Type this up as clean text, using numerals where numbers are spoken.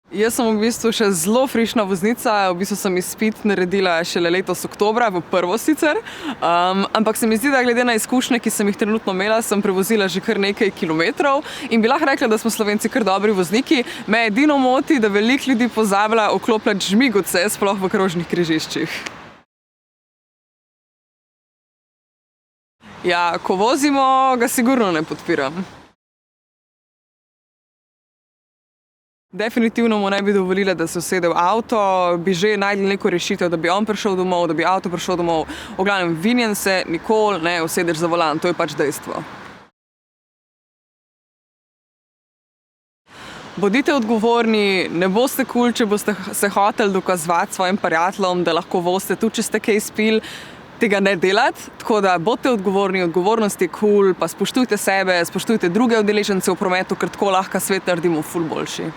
Jaz sem v bistvu še zelo frišna voznica, v bistvu sem izpit naredila šele letos oktobra, v prvo sicer, ampak se mi zdi, da glede na izkušnje, ki sem jih trenutno imela, sem prevozila že kar nekaj kilometrov in bi lahko rekla, da smo Slovenci kar dobri vozniki. Me edino moti, da veliko ljudi pozablja vklopljati žmiguce, sploh v krožnih križiščih. Ja, ko vozimo, ga sigurno ne podpiram. Definitivno mu ne bi dovolila, da se usede v avto, bi že našli neko rešitev, da bi on prišel domov, da bi avto prišel domov. V glavnem, vinjen se nikoli ne usedeš za volan, to je pač dejstvo. Bodite odgovorni, ne boste kul, če boste se hoteli dokazovati svojim prijateljem, da lahko vozite, tudi če ste kaj spili, tega ne delati. Tako da bodite odgovorni, odgovornost je kul, pa spoštujte sebe, spoštujte druge udeležence v prometu, ker tako lahko svet naredimo ful boljši.